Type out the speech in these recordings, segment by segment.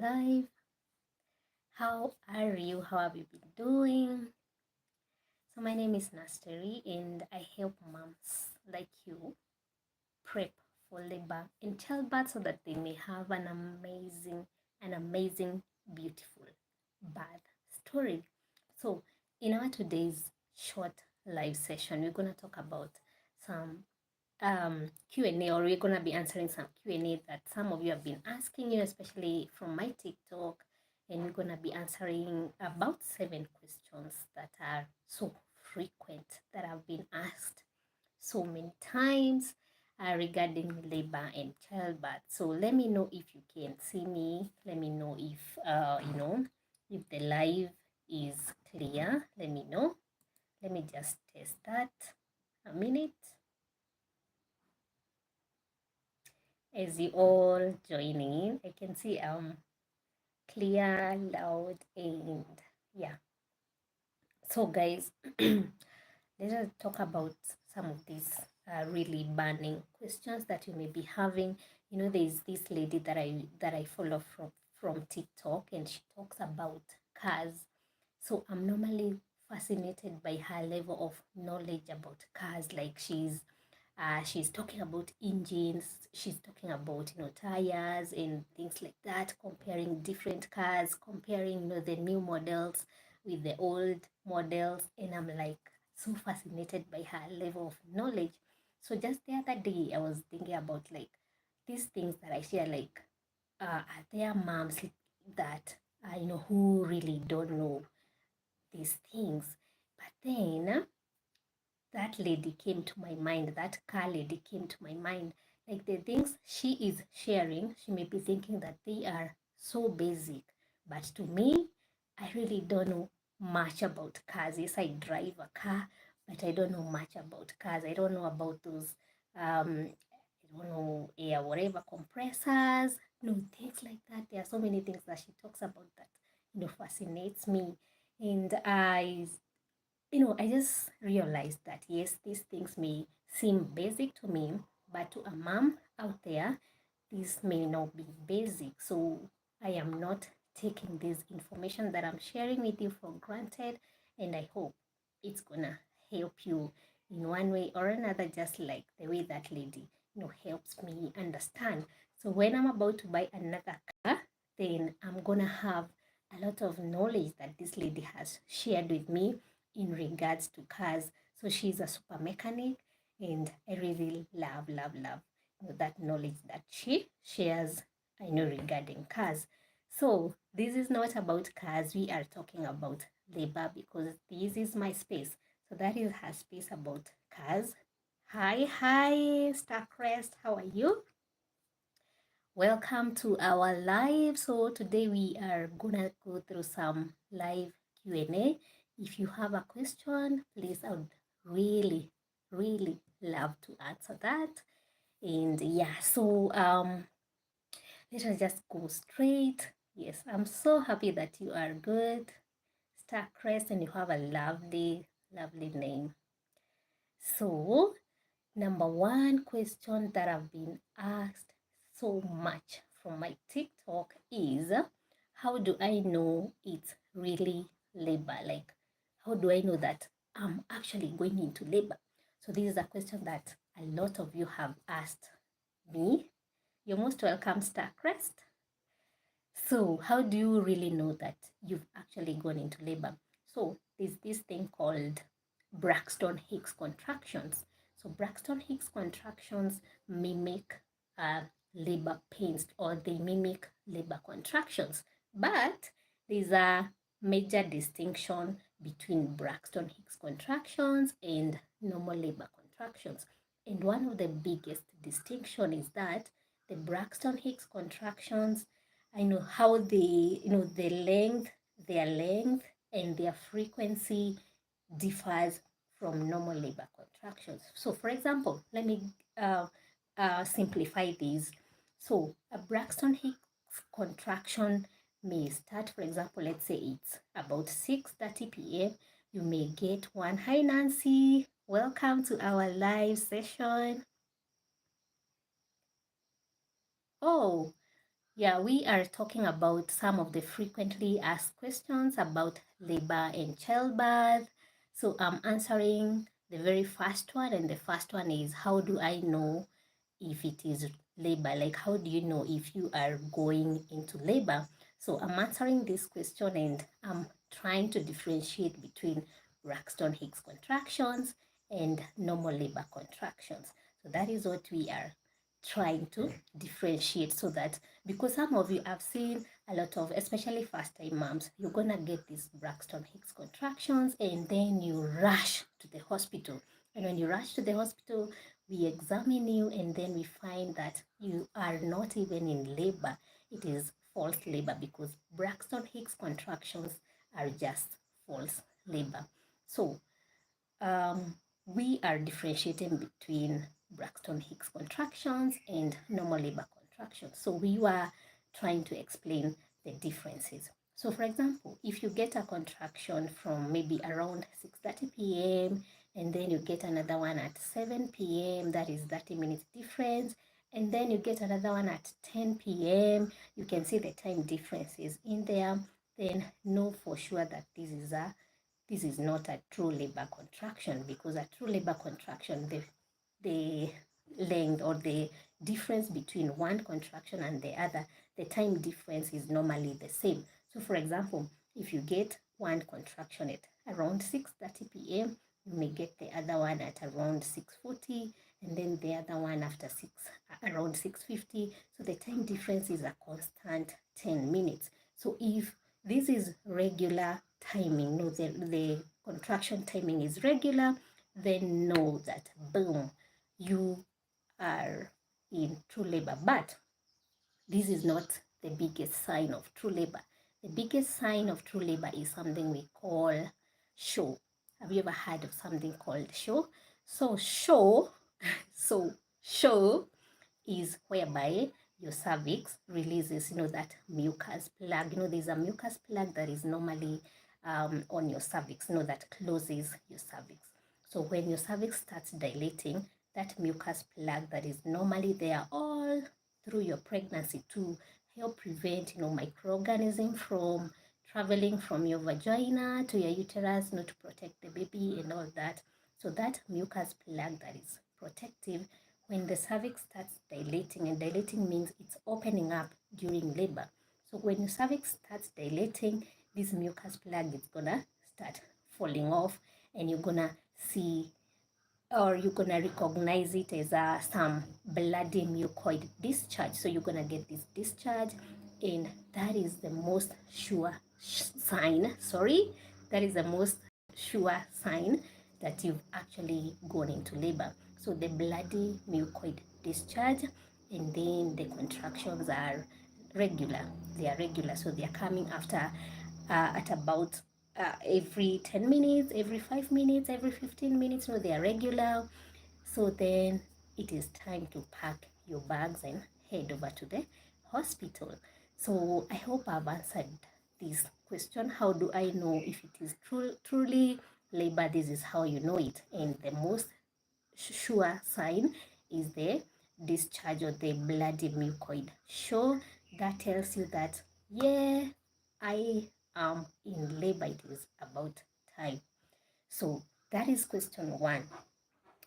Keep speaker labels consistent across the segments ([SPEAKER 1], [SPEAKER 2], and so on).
[SPEAKER 1] live. How are you? How have you been doing? So my name is Nasteri and I help moms like you prep for labor and childbirth so that they may have an amazing, beautiful birth story. So in our today's short live session, we're gonna talk about some Q&A, or we're going to be answering some Q&A that some of you have been asking, especially from my TikTok. And we're going to be answering about 7 questions that are so frequent, that have been asked so many times regarding labor and childbirth. So let me know if you can see me. Let me know if the live is clear. Let me know. Let me just test that. A minute. As you all joining, I can see clear, loud, and yeah. So guys, let us talk about some of these really burning questions that you may be having. There's this lady that I follow from TikTok, and she talks about cars. So I'm normally fascinated by her level of knowledge about cars. Like she's talking about engines, she's talking about tires and things like that, comparing different cars, comparing the new models with the old models, and I'm like so fascinated by her level of knowledge. So just the other day I was thinking about like these things that I share, like are there moms that who really don't know these things? But then that lady came to my mind, that car lady came to my mind. Like the things she is sharing, she may be thinking that they are so basic. But to me, I really don't know much about cars. Yes, I drive a car, but I don't know much about cars. I don't know about those, I don't know, air, whatever, compressors, things like that. There are so many things that she talks about that, fascinates me. And I just realized that yes, these things may seem basic to me, but to a mom out there, this may not be basic. So I am not taking this information that I'm sharing with you for granted, and I hope it's gonna help you in one way or another, just like the way that lady, helps me understand. So when I'm about to buy another car, then I'm gonna have a lot of knowledge that this lady has shared with me in regards to cars. So she's a super mechanic, and I really love that knowledge that she shares, regarding cars. So this is not about cars. We are talking about labor because this is my space. So that is her space about cars. Hi, Starcrest. How are you? Welcome to our live. So today we are gonna go through some live Q&A. If you have a question, please, I would really love to answer that. And yeah, so let us just go straight. Yes, I'm so happy that you are good, Starcrest, and you have a lovely name. So number one question that I've been asked so much from my TikTok is, how do I know it's really labor? Like, how do I know that I'm actually going into labor? So this is a question that a lot of you have asked me. You're most welcome, Starcrest. So how do you really know that you've actually gone into labor? So there's this thing called Braxton Hicks contractions. So Braxton Hicks contractions mimic labor pains, or they mimic labor contractions. But there's a major distinction between Braxton Hicks contractions and normal labor contractions. And one of the biggest distinction is that the Braxton Hicks contractions, I know how they, their length and their frequency differs from normal labor contractions. So for example, let me simplify these. So a Braxton Hicks contraction may start, for example, let's say it's about 6:30 p.m. You may get one. Hi, Nancy. Welcome to our live session. Oh, Yeah, we are talking about some of the frequently asked questions about labor and childbirth. So I'm answering the very first one, and the first one is, how do I know if it is labor? Like, how do you know if you are going into labor? So I'm answering this question, and I'm trying to differentiate between Braxton Hicks contractions and normal labor contractions. So that is what we are trying to differentiate, so that, because some of you have seen a lot of, especially first time moms, you're gonna get these Braxton Hicks contractions and then you rush to the hospital. And when you rush to the hospital, we examine you and then we find that you are not even in labor. It is false labor, because Braxton Hicks contractions are just false labor. So um, we are differentiating between Braxton Hicks contractions and normal labor contractions. So we were trying to explain the differences. So for example, if you get a contraction from maybe around 6:30 p.m. and then you get another one at 7 p.m., that is 30 minutes difference, and then you get another one at 10 p.m., you can see the time differences in there, then know for sure that this is not a true labor contraction, because a true labor contraction, the length or the difference between one contraction and the other, the time difference is normally the same. So for example, if you get one contraction at around 6:30 p.m., you may get the other one at around 6:40, and then the other one after around 6:50. So the time difference is a constant 10 minutes. So if this is regular timing, no, the contraction timing is regular, then know that, boom, you are in true labor. But this is not the biggest sign of true labor. The biggest sign of true labor is something we call show. Have you ever heard of something called show? So so show is whereby your cervix releases, that mucus plug. There's a mucus plug that is normally on your cervix, that closes your cervix. So when your cervix starts dilating, that mucus plug that is normally there all through your pregnancy to help prevent, microorganisms from traveling from your vagina to your uterus, to protect the baby and all that. So that mucus plug that is protective, when the cervix starts dilating, and dilating means it's opening up during labor. So when your cervix starts dilating, this mucus plug is gonna start falling off, and you're gonna see, or you're gonna recognize it as some bloody mucoid discharge. So you're gonna get this discharge, and that is the most sure sign. That is the most sure sign that you've actually gone into labor. So the bloody mucoid discharge, and then the contractions are regular. They are regular, so they are coming after at about every 10 minutes, every 5 minutes, every 15 minutes. No, they are regular. So then it is time to pack your bags and head over to the hospital. So I hope I've answered this question. How do I know if it is truly labor? This is how you know it. And the most sure sign is the discharge or the bloody mucoid. Sure, that tells you that, yeah, I am in labor. It is about time. So that is question one.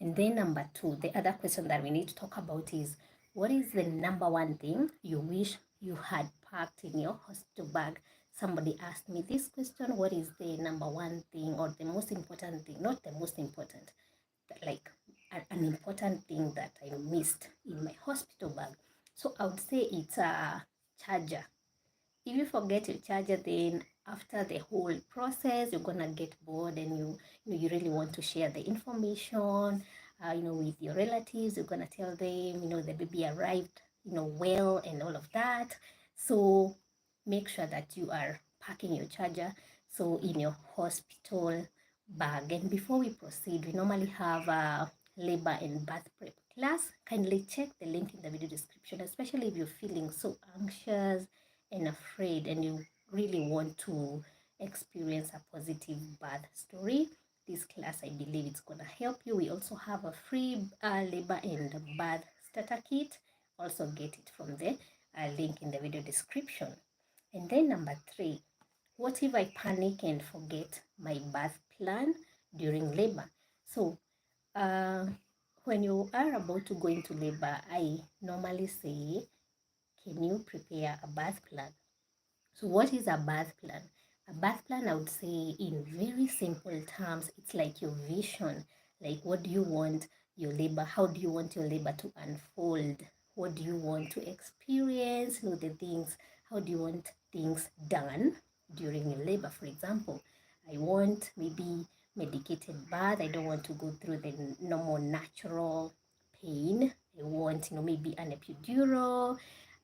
[SPEAKER 1] And then number two, the other question that we need to talk about is, what is the number one thing you wish you had packed in your hospital bag? Somebody asked me this question: what is the number one thing, or the most important thing? Not the most important, like an important thing that I missed in my hospital bag. So I would say it's a charger. If you forget your charger, then after the whole process, you're gonna get bored, and you really want to share the information, with your relatives. You're gonna tell them, the baby arrived, well, and all of that. So make sure that you are packing your charger, so in your hospital bag. And before we proceed, we normally have a labor and birth prep class. Kindly check the link in the video description, especially if you're feeling so anxious and afraid, and you really want to experience a positive birth story. This class, I believe, it's gonna help you. We also have a free labor and birth starter kit. Also get it from the link in the video description. And then number 3, what if I panic and forget my birth plan during labor? So when you are about to go into labor, I normally say, can you prepare a birth plan? So what is a birth plan? A birth plan, I would say in very simple terms, it's like your vision. Like, what do you want your labor, how do you want your labor to unfold? What do you want to experience? The things, how do you want things done during your labor? For example, I want maybe medicated birth. I don't want to go through the normal natural pain. I want, maybe an epidural.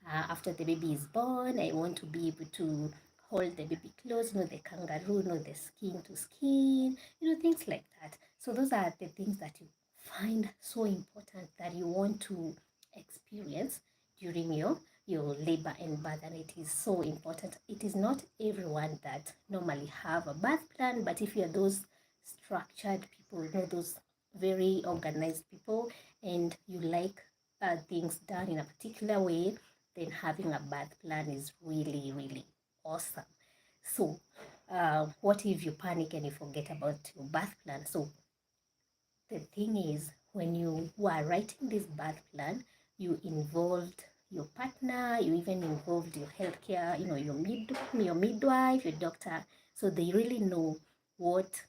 [SPEAKER 1] After the baby is born, I want to be able to hold the baby close, the kangaroo, the skin to skin, things like that. So those are the things that you find so important that you want to experience during your labor and birth, and it is so important. It is not everyone that normally have a birth plan, but if you're those structured people, those very organized people, and you like things done in a particular way, then having a birth plan is really, really awesome. So what if you panic and you forget about your birth plan? So the thing is, when you were writing this birth plan, you involved your partner, you even involved your healthcare, your midwife, your doctor, so they really know what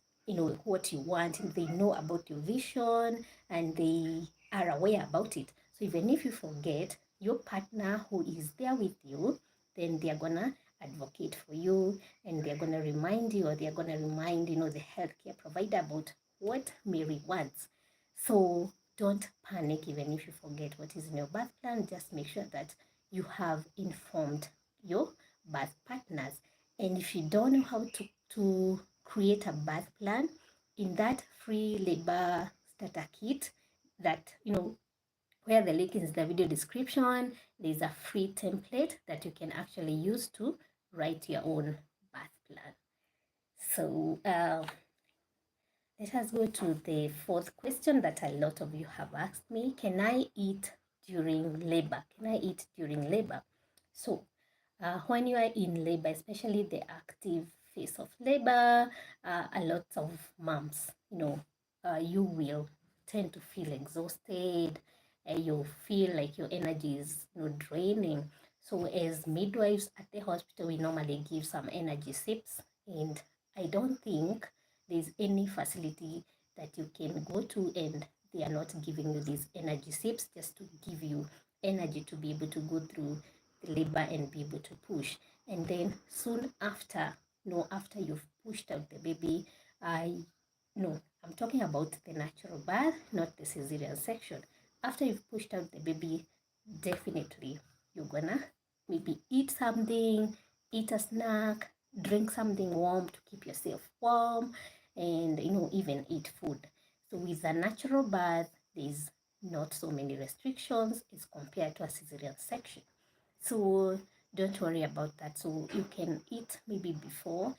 [SPEAKER 1] what you want, and they know about your vision, and they are aware about it. So even if you forget, your partner who is there with you, then they are gonna advocate for you, and they're gonna remind you, or they're gonna remind the healthcare provider about what Mary wants. So don't panic even if you forget what is in your birth plan. Just make sure that you have informed your birth partners. And if you don't know how to create a birth plan, in that free labor starter kit that, where the link is in the video description, there's a free template that you can actually use to write your own birth plan. So let us go to the fourth question that a lot of you have asked me. Can I eat during labor? Can I eat during labor? So when you are in labor, especially the active phase of labor, a lot of moms, you will tend to feel exhausted. You feel like your energy is draining. So as midwives at the hospital, we normally give some energy sips, and I don't think there's any facility that you can go to and they are not giving you these energy sips just to give you energy to be able to go through the labor and be able to push. And then soon after, after you've pushed out the baby, I'm talking about the natural birth, not the cesarean section. After you've pushed out the baby, definitely you're gonna maybe eat something, eat a snack, drink something warm to keep yourself warm, and even eat food. So with a natural birth, there's not so many restrictions as compared to a cesarean section. So don't worry about that. So you can eat maybe before,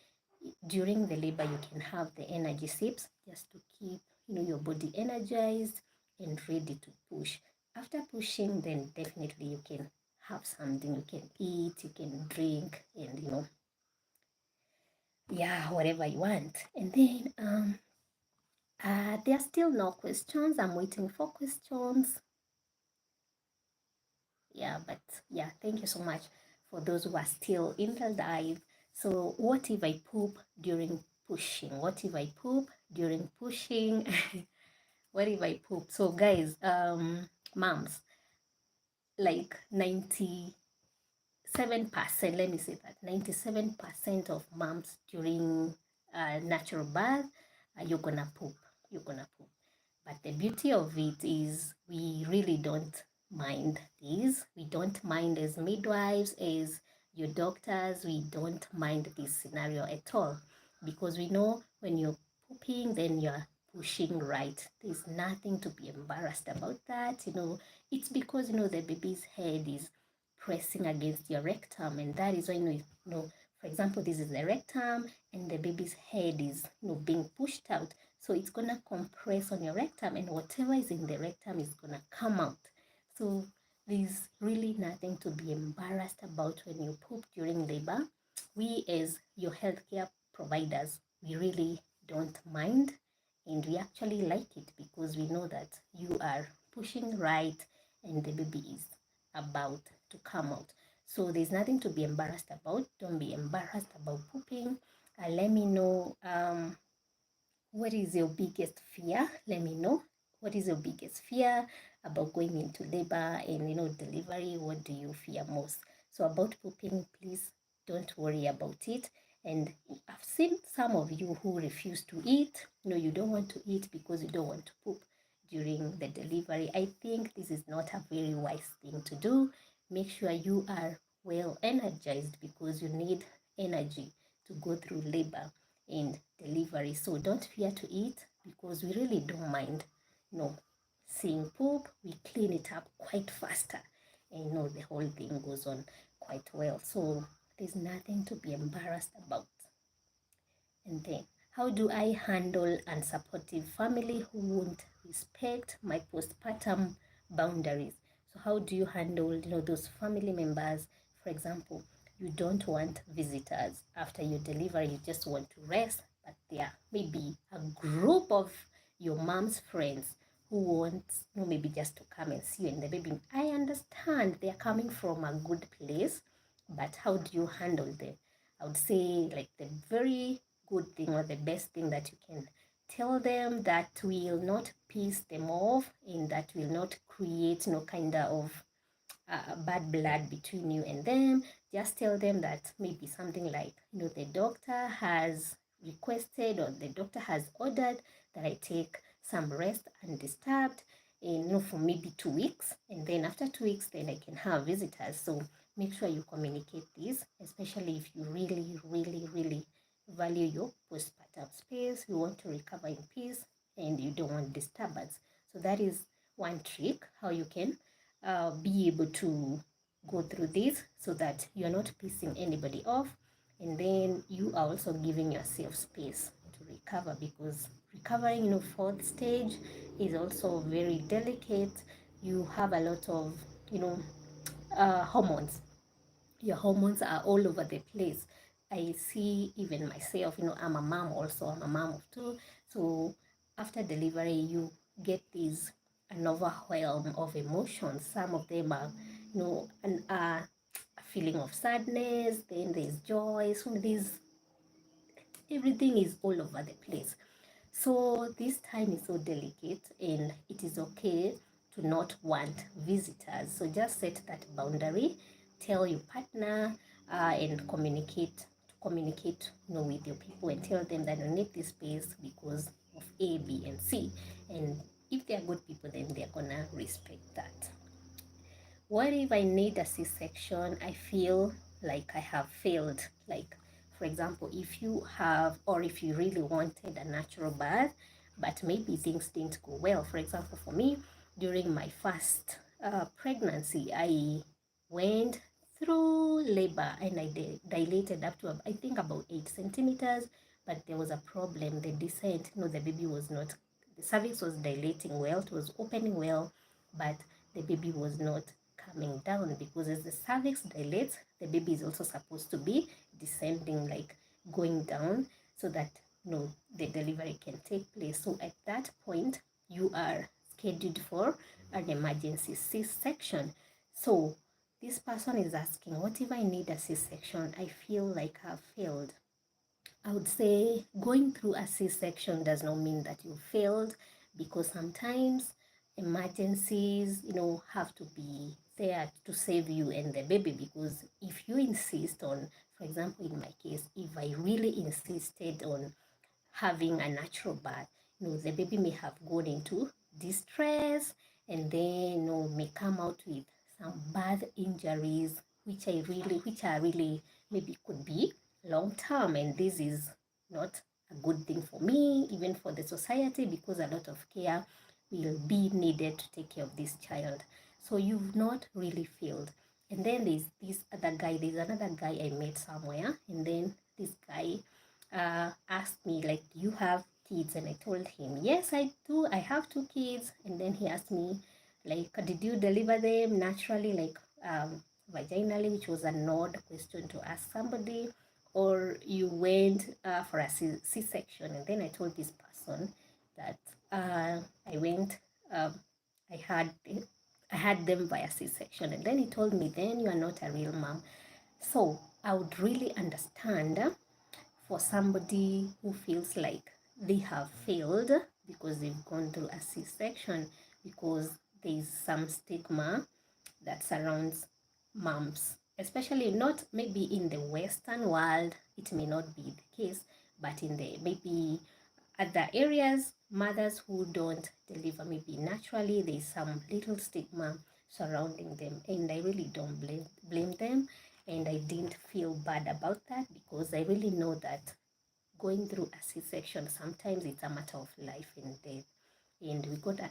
[SPEAKER 1] during the labor, you can have the energy sips just to keep your body energized and ready to push. After pushing, then definitely you can have something, you can eat, you can drink, and whatever you want. And then there are still no questions. I'm waiting for questions. Thank you so much for those who are still in the live. So what if I poop during pushing? What if I poop during pushing? What if I poop? So guys, moms, like 97%, let me say that 97% of moms during natural birth, you're gonna poop. But the beauty of it is we really don't mind these. We don't mind as midwives, as your doctors, we don't mind this scenario at all, because we know when you're pooping, then you're pushing right. There's nothing to be embarrassed about that. It's because, the baby's head is pressing against your rectum, and that is why, for example, this is the rectum and the baby's head is, being pushed out. So it's gonna compress on your rectum, and whatever is in the rectum is gonna come out. So there's really nothing to be embarrassed about when you poop during labor. We, as your healthcare providers, we really don't mind, and we actually like it because we know that you are pushing right and the baby is about to come out. So there's nothing to be embarrassed about. Don't be embarrassed about pooping. Let me know what is your biggest fear. Let me know what is your biggest fear about going into labor and delivery. What do you fear most? So about pooping, please don't worry about it. And I've seen some of you who refuse to eat. You don't want to eat because you don't want to poop during the delivery. I think this is not a very wise thing to do. Make sure you are well energized because you need energy to go through labor and delivery. So don't fear to eat because we really don't mind. Seeing poop, we clean it up quite faster, and the whole thing goes on quite well. So there's nothing to be embarrassed about. And then, how do I handle unsupportive family who won't respect my postpartum boundaries? So how do you handle, those family members? For example, you don't want visitors after your delivery, you just want to rest, but there may be a group of your mom's friends who want, maybe just to come and see you and the baby. I understand they are coming from a good place, but how do you handle them? I would say, like, the very good thing or the best thing that you can tell them that will not piss them off and that will not create no kind of bad blood between you and them. Just tell them that maybe something like, the doctor has requested or the doctor has ordered that I take some rest undisturbed, for maybe 2 weeks, and then after 2 weeks then I can have visitors. So make sure you communicate this, especially if you really, really, really value your postpartum space, you want to recover in peace, and you don't want disturbance. So that is one trick how you can be able to go through this so that you're not pissing anybody off, and then you are also giving yourself space to recover, because recovering fourth stage is also very delicate. You have a lot of hormones. Your hormones are all over the place. I see even myself, I'm a mom also, I'm a mom of two. So after delivery, you get these an overwhelm of emotions. Some of them are, a feeling of sadness, then there's joy, so there's everything is all over the place. So this time is so delicate, and it is okay to not want visitors. So just set that boundary, tell your partner, and communicate with your people, and tell them that you need this space because of A, B, and C. And if they are good people, then they're gonna respect that. What if I need a C-section? I feel like I have failed. Like, for example, if you have, or if you really wanted a natural birth, but maybe things didn't go well. For example, for me, during my first pregnancy, I went through labor and I dilated up to, I think, about 8 centimeters, but there was a problem. The descent, the baby was not, the cervix was dilating well, it was opening well, but the baby was not coming down, because as the cervix dilates, the baby is also supposed to be descending, like going down, so that the delivery can take place. So at that point, you are scheduled for an emergency C-section. So this person is asking, what if I need a C-section? I feel like I've failed. I would say going through a C-section does not mean that you failed, because sometimes emergencies, have to be there to save you and the baby. Because if you insist on, for example, in my case, if I really insisted on having a natural birth, the baby may have gone into distress, and then may come out with some birth injuries, which are really maybe could be long term, and this is not a good thing for me, even for the society, because a lot of care will be needed to take care of this child. So you've not really failed. And then there's another guy I met somewhere, and then this guy asked me, like, do you have kids? And I told him, yes, I do. I have 2 kids. And then he asked me, Like, did you deliver them naturally, like vaginally, which was an odd question to ask somebody, or you went for a C-section? And then I told this person that I went, um, I had I had them via C-section, and then he told me, then you are not a real mom. So I would really understand for somebody who feels like they have failed because they've gone through a C-section, because there's some stigma that surrounds moms, especially not maybe in the Western world, it may not be the case, but in the maybe other areas, mothers who don't deliver maybe naturally, there's some little stigma surrounding them, and I really don't blame them, and I didn't feel bad about that, because I really know that going through a C-section, sometimes it's a matter of life and death, and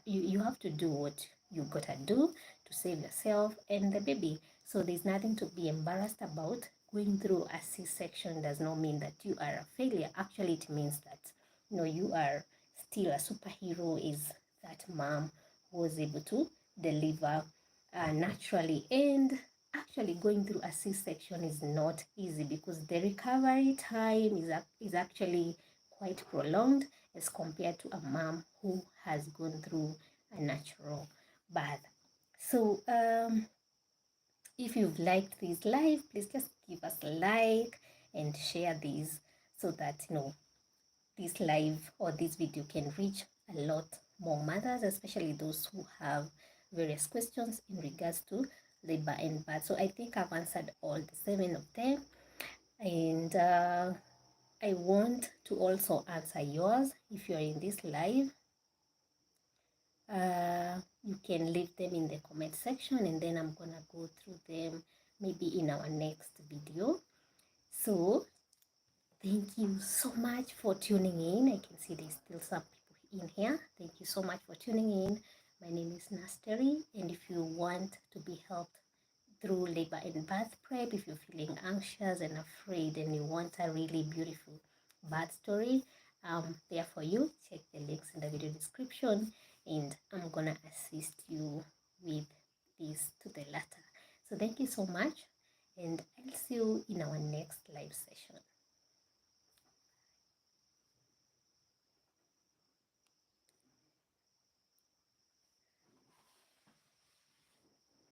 [SPEAKER 1] you have to do what you gotta do to save yourself and the baby. So there's nothing to be embarrassed about. Going through a C-section does not mean that you are a failure. Actually, it means that you are still a superhero. Is that mom was able to deliver naturally. And actually, going through a C-section is not easy, because the recovery time is actually quite prolonged as compared to a mom who has gone through a natural birth. So if you've liked this live, please just give us a like and share these, so that this live or this video can reach a lot more mothers, especially those who have various questions in regards to labor and birth. So I think I've answered all the 7 of them, and I want to also answer yours. If you're in this live, you can leave them in the comment section, and then I'm gonna go through them maybe in our next video. So thank you so much for tuning in. I can see there's still some people in here. Thank you so much for tuning in. My name is Nasteri, and if you want to be helped through labor and birth prep, if you're feeling anxious and afraid and you want a really beautiful birth story, there for you. Check the links in the video description, and I'm gonna assist you with this to the latter. So thank you so much, and I'll see you in our next live session.